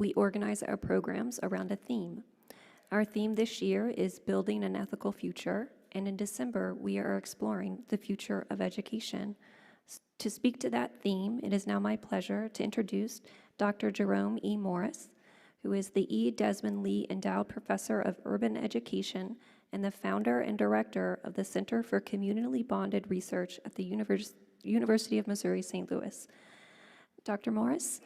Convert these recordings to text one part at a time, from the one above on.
we organize our programs around a theme. Our theme this year is Building an Ethical Future, and in December, we are exploring the future of education. To speak to that theme, it is now my pleasure to introduce Dr. Jerome E. Morris, who is the E. Desmond Lee Endowed Professor of Urban Education and the founder and director of the Center for Communally-Bonded Research at the University of Missouri, St. Louis. Dr. Morris?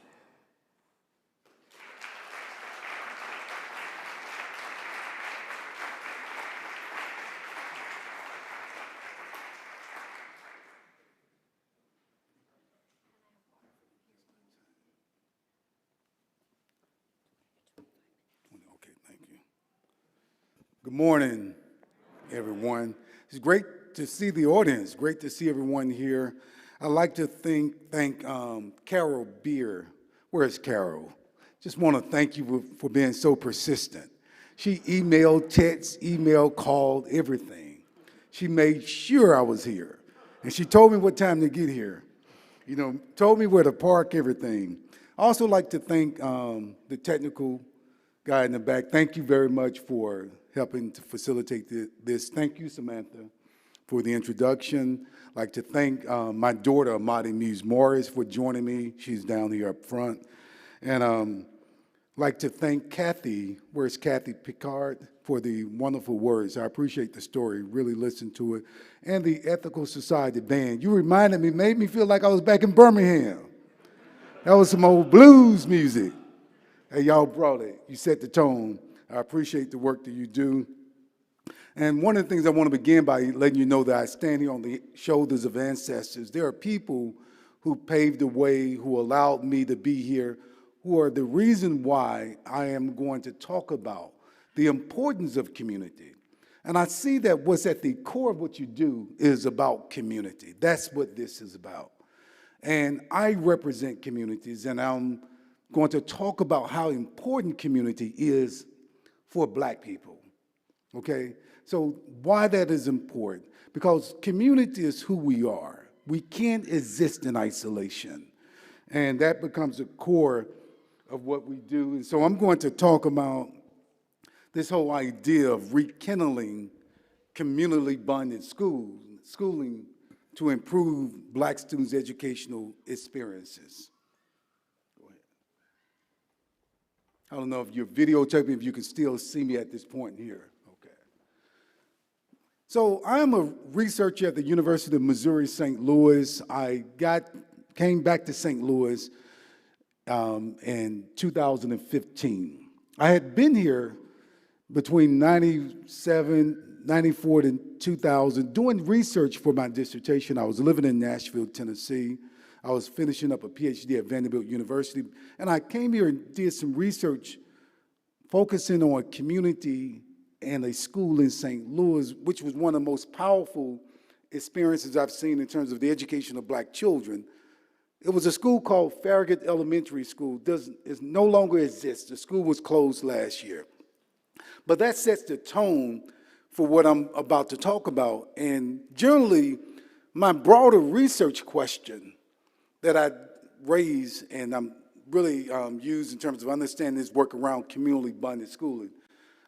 Okay, thank you. Good morning, everyone. It's great to see the audience. Great to see everyone here. I'd like to thank Carol Beer. Where's Carol? Just want to thank you for being so persistent. She emailed, called, everything. She made sure I was here. And she told me what time to get here. Told me where to park, everything. I also like to thank the technical guy in the back. Thank you very much for helping to facilitate this. Thank you, Samantha, for the introduction. I'd like to thank my daughter, Amadi Muse Morris, for joining me. She's down here up front. And I'd like to thank Kathy, where's Kathy Picard, for the wonderful words. I appreciate the story, really listened to it. And the Ethical Society Band. You reminded me, made me feel like I was back in Birmingham. That was some old blues music. Hey, y'all brought it. You set the tone. I appreciate the work that you do. And one of the things I want to begin by letting you know that I stand here on the shoulders of ancestors. There are people who paved the way, who allowed me to be here, who are the reason why I am going to talk about the importance of community. And I see that what's at the core of what you do is about community. That's what this is about. And I represent communities, and I'm going to talk about how important community is for Black people, okay? So why that is important? Because community is who we are. We can't exist in isolation, and that becomes the core of what we do. And so I'm going to talk about this whole idea of rekindling communally-bonded schooling to improve Black students' educational experiences. I don't know if you're videotaping, if you can still see me at this point here. Okay. So I am a researcher at the University of Missouri, St. Louis. I came back to St. Louis in 2015. I had been here between 94 and 2000 doing research for my dissertation. I was living in Nashville, Tennessee. I was finishing up a PhD at Vanderbilt University, and I came here and did some research focusing on community and a school in St. Louis, which was one of the most powerful experiences I've seen in terms of the education of Black children. It was a school called Farragut Elementary School. It no longer exists. The school was closed last year. But that sets the tone for what I'm about to talk about. And generally, my broader research question that I raise and I'm really used in terms of understanding this work around communally-bonded schooling.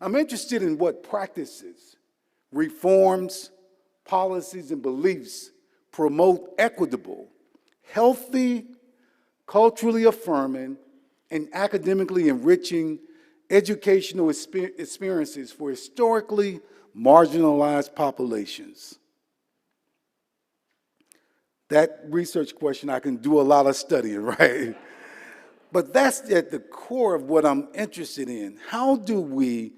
I'm interested in what practices, reforms, policies, and beliefs promote equitable, healthy, culturally affirming, and academically enriching educational experiences for historically marginalized populations. That research question, I can do a lot of studying, right? But that's at the core of what I'm interested in. How do we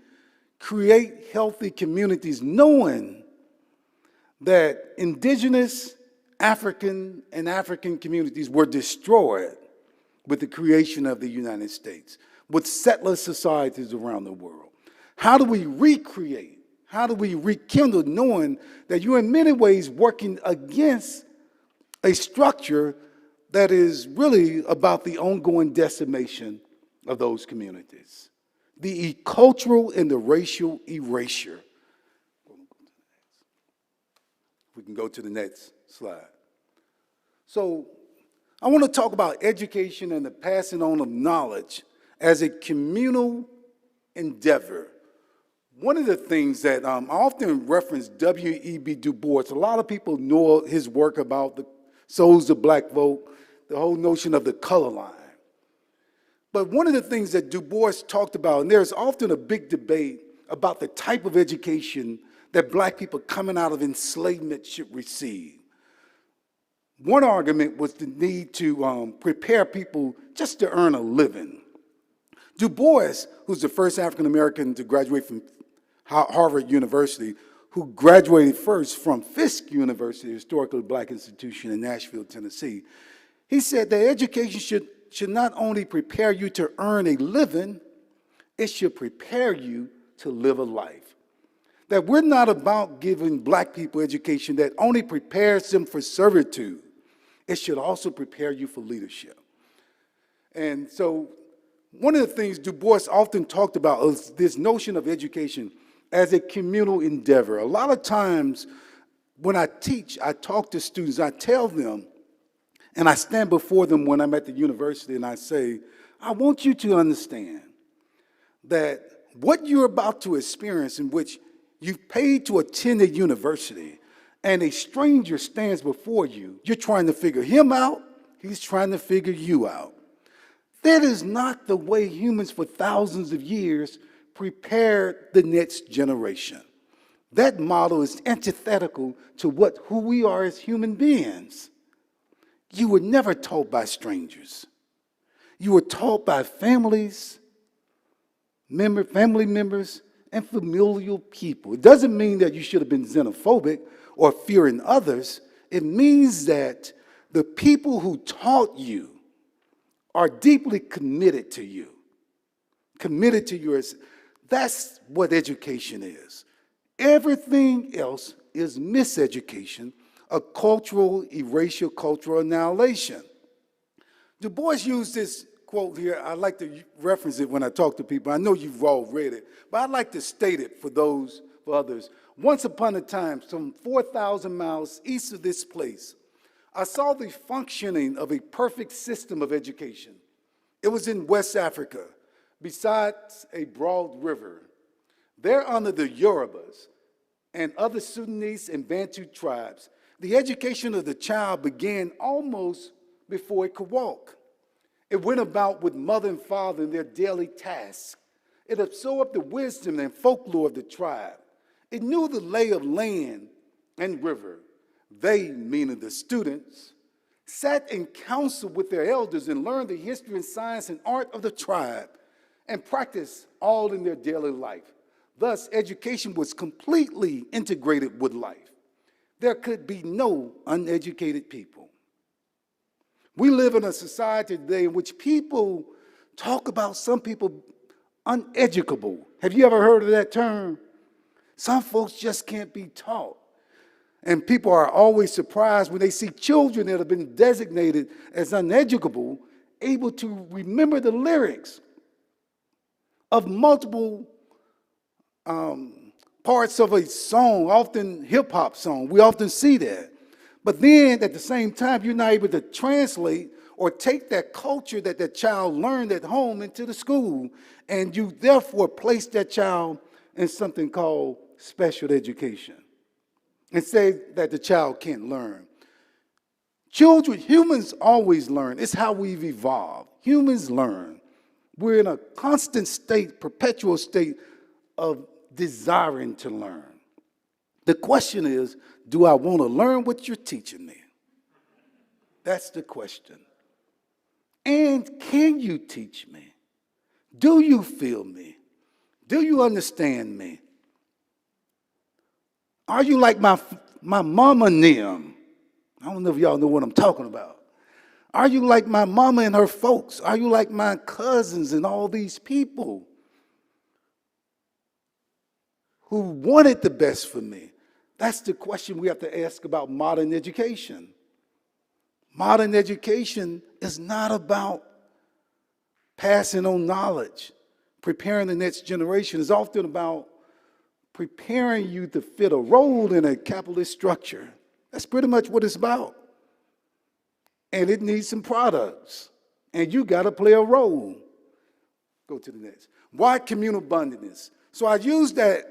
create healthy communities knowing that indigenous African and African communities were destroyed with the creation of the United States, with settler societies around the world? How do we recreate? How do we rekindle knowing that you're in many ways working against a structure that is really about the ongoing decimation of those communities, the cultural and the racial erasure. We can go to the next slide. So I want to talk about education and the passing on of knowledge as a communal endeavor. One of the things that I often reference W.E.B. Du Bois. A lot of people know his work about the souls of black folk, the whole notion of the color line. But one of the things that Du Bois talked about, and there's often a big debate about the type of education that black people coming out of enslavement should receive. One argument was the need to prepare people just to earn a living. Du Bois, who's the first African American to graduate from Harvard University, who graduated first from Fisk University, a historically black institution in Nashville, Tennessee, he said that education should not only prepare you to earn a living, it should prepare you to live a life. That we're not about giving black people education that only prepares them for servitude. It should also prepare you for leadership. And so one of the things Du Bois often talked about is this notion of education as a communal endeavor. A lot of times when I teach, I talk to students, I tell them, and I stand before them when I'm at the university and I say, I want you to understand that what you're about to experience, in which you've paid to attend a university and a stranger stands before you, you're trying to figure him out, he's trying to figure you out. That is not the way humans for thousands of years prepared the next generation. That model is antithetical to who we are as human beings. You were never taught by strangers. You were taught by families, family members, and familial people. It doesn't mean that you should have been xenophobic or fearing others. It means that the people who taught you are deeply committed to you. Committed to yours. That's what education is. Everything else is miseducation, a cultural, erasure, cultural annihilation. Du Bois used this quote here. I like to reference it when I talk to people. I know you've all read it, but I'd like to state it for others. Once upon a time, some 4,000 miles east of this place, I saw the functioning of a perfect system of education. It was in West Africa, beside a broad river. There under the Yorubas and other Sudanese and Bantu tribes, the education of the child began almost before it could walk. It went about with mother and father in their daily tasks. It absorbed the wisdom and folklore of the tribe. It knew the lay of land and river. They, meaning the students, sat in council with their elders and learned the history and science and art of the tribe and practiced all in their daily life. Thus, education was completely integrated with life. There could be no uneducated people. We live in a society today in which people talk about some people uneducable. Have you ever heard of that term? Some folks just can't be taught. And people are always surprised when they see children that have been designated as uneducable able to remember the lyrics of multiple parts of a song, often hip-hop song. We often see that. But then at the same time, you're not able to translate or take that culture that that child learned at home into the school, and you therefore place that child in something called special education and say that the child can't learn. Humans always learn. It's how we've evolved. Humans learn. We're in a constant state, perpetual state of desiring to learn. The question is, do I want to learn what you're teaching me? That's the question. And can you teach me? Do you feel me? Do you understand me? Are you like my mama and them? I don't know if y'all know what I'm talking about. Are you like my mama and her folks? Are you like my cousins and all these people who wanted the best for me? That's the question we have to ask about modern education. Modern education is not about passing on knowledge, preparing the next generation. It's often about preparing you to fit a role in a capitalist structure. That's pretty much what it's about. And it needs some products. And you got to play a role. Go to the next. Why communal bondedness? So I used that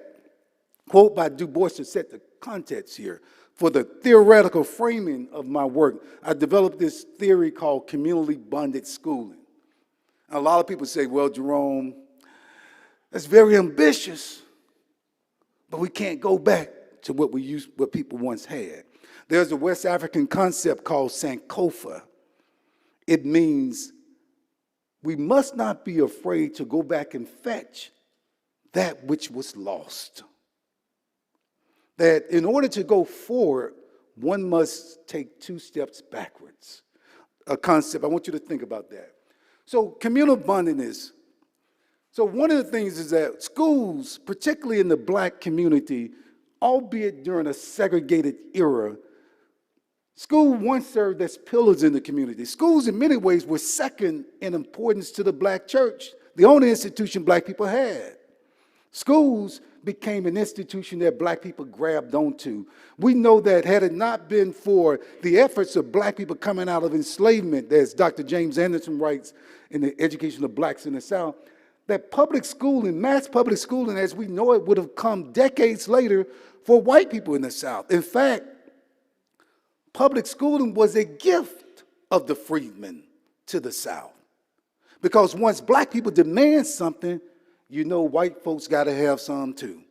quote by Du Bois to set the context here. For the theoretical framing of my work, I developed this theory called communally-bonded schooling. A lot of people say, well, Jerome, that's very ambitious, but we can't go back to what people once had. There's a West African concept called Sankofa. It means we must not be afraid to go back and fetch that which was lost. That in order to go forward, one must take 2 steps backwards. A concept, I want you to think about that. So communal bondedness. So one of the things is that schools, particularly in the Black community, albeit during a segregated era, school once served as pillars in the community. Schools in many ways were second in importance to the Black church, the only institution Black people had. Schools became an institution that Black people grabbed onto. We know that had it not been for the efforts of Black people coming out of enslavement, as Dr. James Anderson writes in The Education of Blacks in the South, that public schooling, mass public schooling as we know it, would have come decades later for white people in the South. In fact, public schooling was a gift of the freedmen to the South. Because once Black people demand something, you know white folks got to have some too.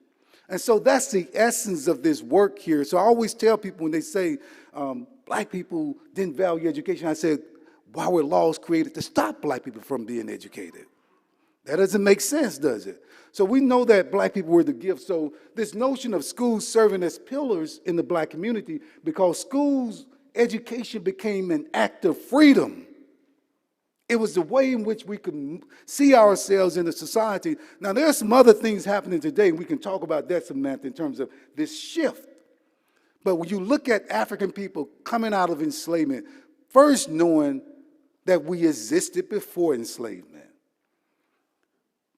And so that's the essence of this work here. So I always tell people when they say Black people didn't value education, I said, why were laws created to stop Black people from being educated? That doesn't make sense, does it? So we know that Black people were the gift. So this notion of schools serving as pillars in the Black community, because schools, education became an act of freedom. It was the way in which we could see ourselves in the society. Now, there are some other things happening today, and we can talk about that, Samantha, in terms of this shift. But when you look at African people coming out of enslavement, first knowing that we existed before enslavement.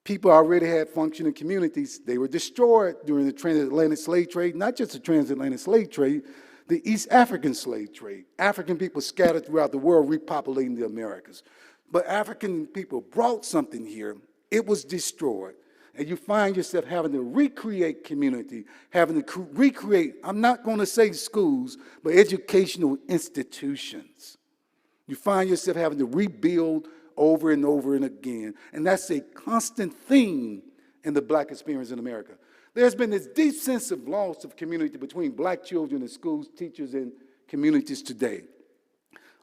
People already had functioning communities. They were destroyed during the transatlantic slave trade, not just the transatlantic slave trade, the East African slave trade. African people scattered throughout the world, repopulating the Americas. But African people brought something here. It was destroyed. And you find yourself having to recreate community, having to recreate, I'm not going to say schools, but educational institutions. You find yourself having to rebuild over and over and again. And that's a constant theme in the Black experience in America. There's been this deep sense of loss of community between Black children in schools, teachers, and communities today.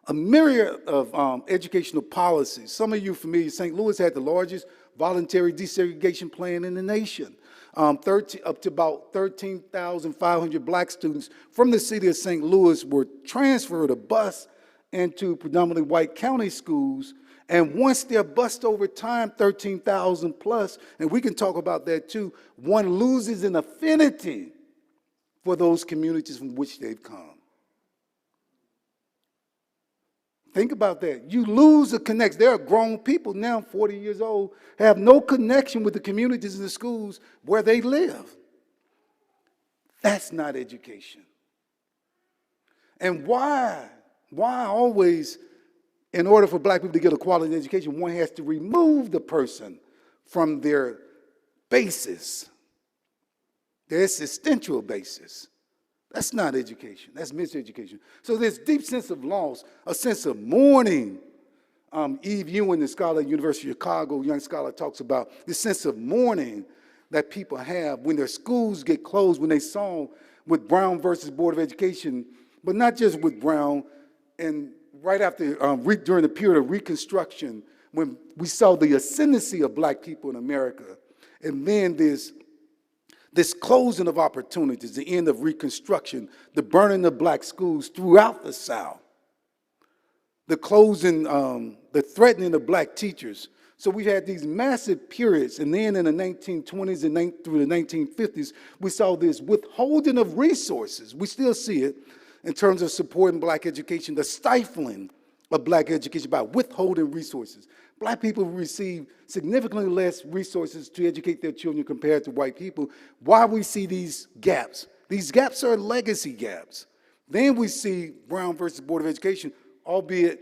A myriad of educational policies. Some of you familiar, St. Louis had the largest voluntary desegregation plan in the nation. Up to about 13,500 Black students from the city of St. Louis were transferred a bus into predominantly white county schools. And once they're bused over time, 13,000 plus, and we can talk about that too, one loses an affinity for those communities from which they've come. Think about that. You lose a connection. There are grown people now, 40 years old, have no connection with the communities and the schools where they live. That's not education. And why always, in order for Black people to get a quality education, one has to remove the person from their basis, their existential basis. That's not education. That's miseducation. So there's deep sense of loss, a sense of mourning. Eve Ewing, the scholar at the University of Chicago, young scholar, talks about this sense of mourning that people have when their schools get closed, when they saw with Brown versus Board of Education, but not just with Brown, and right after, during the period of Reconstruction, when we saw the ascendancy of Black people in America, and then this closing of opportunities, the end of Reconstruction, the burning of Black schools throughout the South, the closing, the threatening of Black teachers. So we had these massive periods, and then in the 1920s and through the 1950s, we saw this withholding of resources. We still see it in terms of supporting Black education, the stifling of Black education by withholding resources. Black people receive significantly less resources to educate their children compared to white people. Why we see these gaps? These gaps are legacy gaps. Then we see Brown versus Board of Education, albeit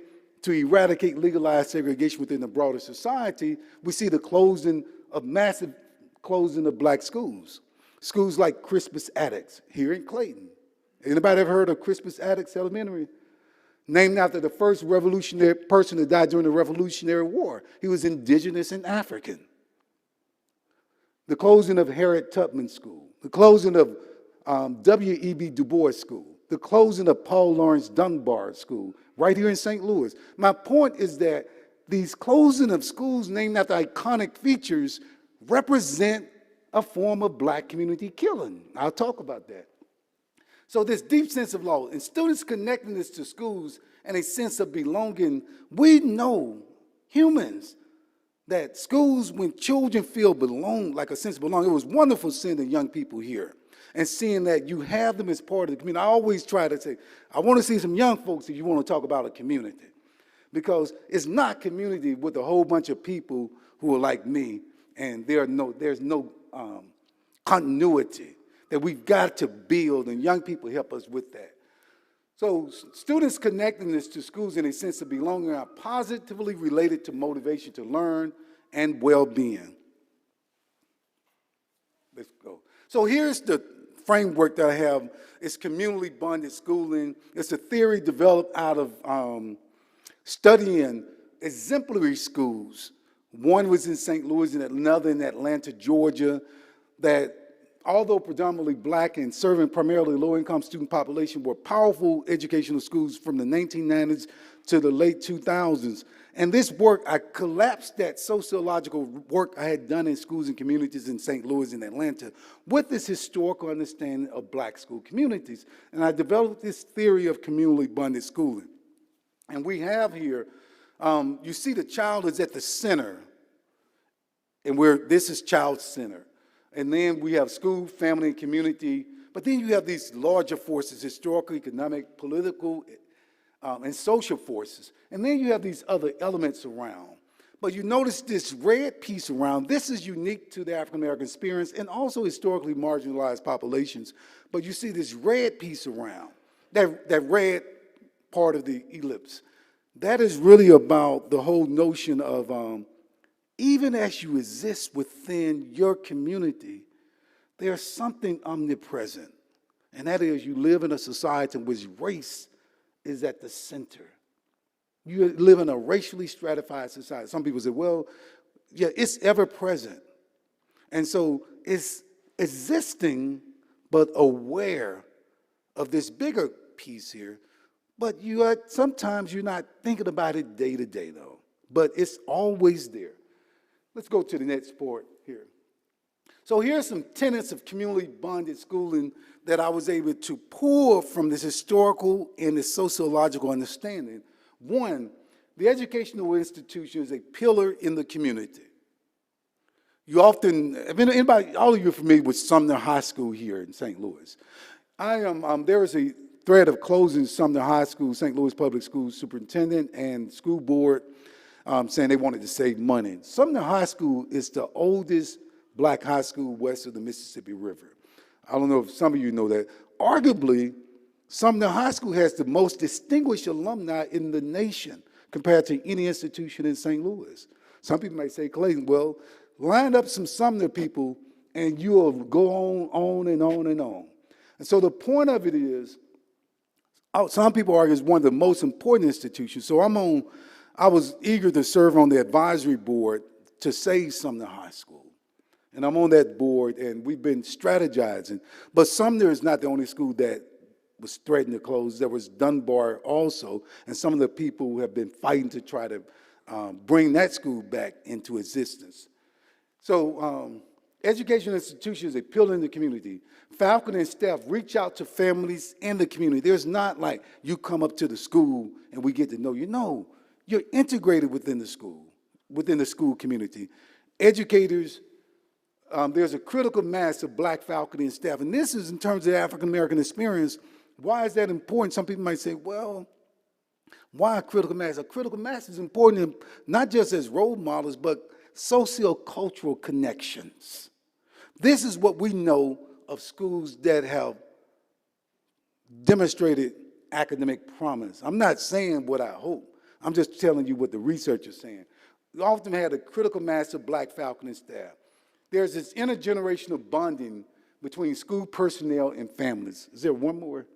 to eradicate legalized segregation within the broader society, we see the massive closing of black schools. Schools like Crispus Attucks here in Clayton. Anybody ever heard of Crispus Attucks Elementary? Named after the first revolutionary person that died during the Revolutionary War. He was indigenous and African. The closing of Harriet Tubman School. The closing of W.E.B. Du Bois School. The closing of Paul Laurence Dunbar School, right here in St. Louis. My point is that these closing of schools named after iconic features represent a form of black community killing. I'll talk about that. So this deep sense of loss and students connecting this to schools and a sense of belonging, we know, humans, that schools, when children feel like a sense of belonging, it was wonderful sending young people here and seeing that you have them as part of the community. I always try to say, I want to see some young folks if you want to talk about a community. Because it's not community with a whole bunch of people who are like me, and there's no continuity that we've got to build, and young people help us with that. So students connecting this to schools in a sense of belonging are positively related to motivation to learn and well-being. Let's go. So here's the framework that I have. It's communally-bonded schooling. It's a theory developed out of studying exemplary schools. One was in St. Louis and another in Atlanta, Georgia, that although predominantly black and serving primarily low-income student population, were powerful educational schools from the 1990s to the late 2000s. And this work, I collapsed that sociological work I had done in schools and communities in St. Louis and Atlanta with this historical understanding of black school communities. And I developed this theory of communally bonded schooling. And we have here, you see the child is at the center, and this is child-centered. And then we have school, family, and community. But then you have these larger forces, historical, economic, political, and social forces. And then you have these other elements around. But you notice this red piece around. This is unique to the African-American experience and also historically marginalized populations. But you see this red piece around, that red part of the ellipse. That is really about the whole notion of even as you exist within your community, there's something omnipresent. And that is you live in a society in which race is at the center. You live in a racially stratified society. Some people say, well, yeah, it's ever present. And so it's existing, but aware of this bigger piece here. But sometimes you're not thinking about it day to day, though. But it's always there. Let's go to the next part here. So here's some tenets of communally bonded schooling that I was able to pull from this historical and this sociological understanding. One, the educational institution is a pillar in the community. You often, all of you are familiar with Sumner High School here in St. Louis. There is a threat of closing Sumner High School, St. Louis Public Schools superintendent and school board, saying they wanted to save money. Sumner High School is the oldest black high school west of the Mississippi River. I don't know if some of you know that. Arguably, Sumner High School has the most distinguished alumni in the nation compared to any institution in St. Louis. Some people might say, Clayton, well, line up some Sumner people and you'll go on and on and on. And so the point of it is, some people argue it's one of the most important institutions. So I was eager to serve on the advisory board to save Sumner High School. And I'm on that board, and we've been strategizing. But Sumner is not the only school that was threatened to close. There was Dunbar also, and some of the people who have been fighting to try to bring that school back into existence. So educational institutions, they pillar in the community. Faculty and staff reach out to families and the community. There's not like you come up to the school and we get to know you. No, you're integrated within the school community. Educators, there's a critical mass of black faculty and staff. And this is in terms of the African-American experience. Why is that important? Some people might say, well, why a critical mass? A critical mass is important not just as role models, but sociocultural connections. This is what we know of schools that have demonstrated academic promise. I'm not saying what I hope, I'm just telling you what the research is saying. We often had a critical mass of black faculty and staff. There's this intergenerational bonding between school personnel and families. Is there one more?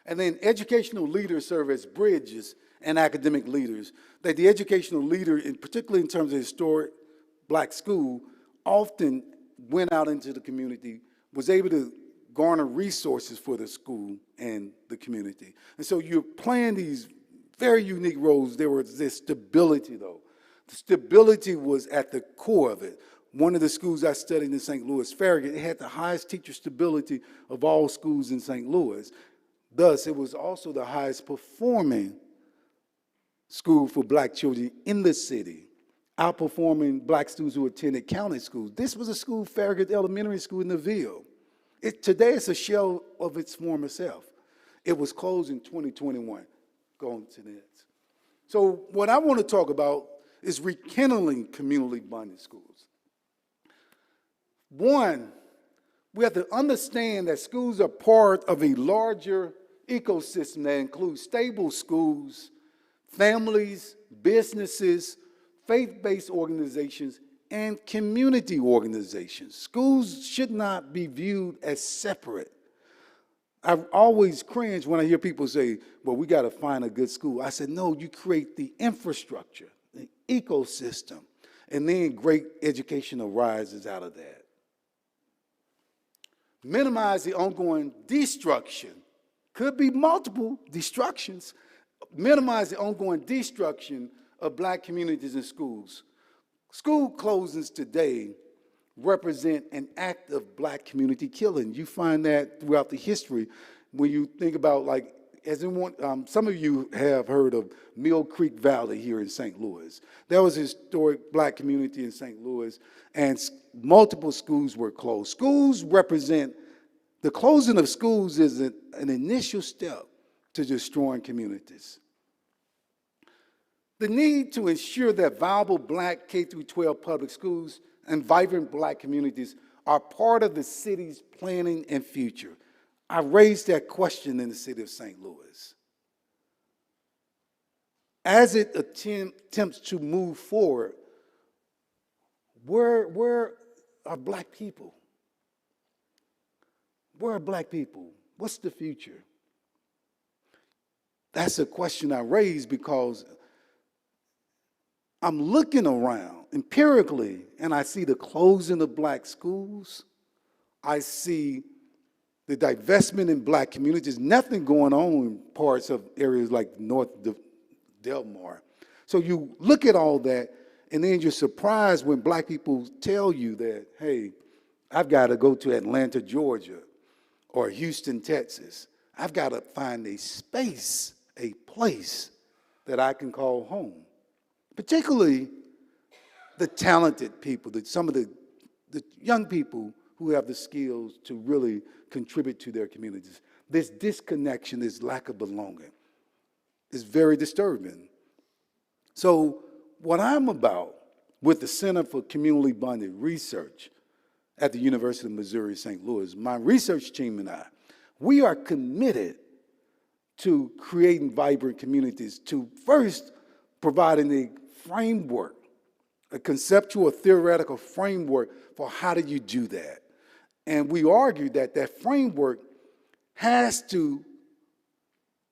And then educational leaders serve as bridges and academic leaders. That the educational leader, particularly in terms of historic black school, often went out into the community, was able to garner resources for the school and the community. And so you're playing these very unique roles. There was this stability, though. The stability was at the core of it. One of the schools I studied in St. Louis, Farragut, it had the highest teacher stability of all schools in St. Louis. Thus, it was also the highest performing school for black children in the city, outperforming black students who attended county schools. This was a school, Farragut Elementary School in the Ville. Today, it's a shell of its former self. It was closed in 2021. Going to the next. So what I want to talk about is rekindling communally-bonded schools. One, we have to understand that schools are part of a larger ecosystem that includes stable schools, families, businesses, faith-based organizations, and community organizations. Schools should not be viewed as separate. I always cringe when I hear people say, well, we got to find a good school. I said, no, you create the infrastructure, the ecosystem, and then great education arises out of that. Minimize the ongoing destruction. Could be multiple destructions. Minimize the ongoing destruction of black communities and schools. School closings today represent an act of black community killing. You find that throughout the history when you think about, like, as in one, some of you have heard of Mill Creek Valley here in St. Louis. There was a historic black community in St. Louis, and multiple schools were closed. Schools represent, the closing of schools is an initial step to destroying communities. The need to ensure that viable black K-12 public schools and vibrant black communities are part of the city's planning and future. I raised that question in the city of St. Louis. As it attempts to move forward, where are black people? Where are black people? What's the future? That's a question I raised because I'm looking around empirically, and I see the closing of black schools. I see the divestment in black communities. Nothing going on in parts of areas like North Delmar. So you look at all that, and then you're surprised when black people tell you that, hey, I've got to go to Atlanta, Georgia, or Houston, Texas. I've got to find a space, a place that I can call home. Particularly the talented people, some of the young people who have the skills to really contribute to their communities. This disconnection, this lack of belonging is very disturbing. So what I'm about with the Center for Communally-Bonded Research at the University of Missouri, St. Louis, my research team and I, we are committed to creating vibrant communities, to first providing a framework, a conceptual, theoretical framework for how do you do that. And we argue that that framework has to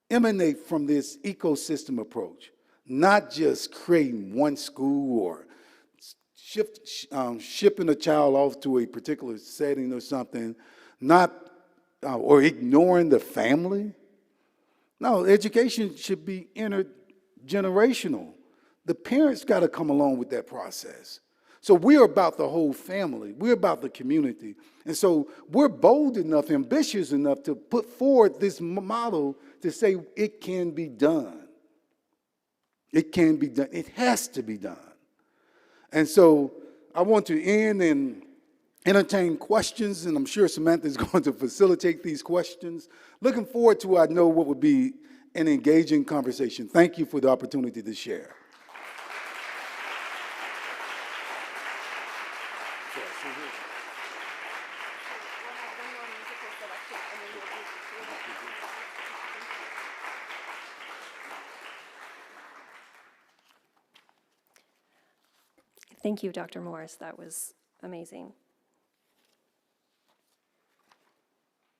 emanate from this ecosystem approach, not just creating one school or shipping a child off to a particular setting or something, or ignoring the family. No, education should be intergenerational. The parents got to come along with that process. So we're about the whole family. We're about the community. And so we're bold enough, ambitious enough to put forward this model to say it can be done. It can be done. It has to be done. And so I want to end and entertain questions, and I'm sure Samantha is going to facilitate these questions. Looking forward to, I know, what would be an engaging conversation. Thank you for the opportunity to share. Thank you, Dr. Morris. That was amazing.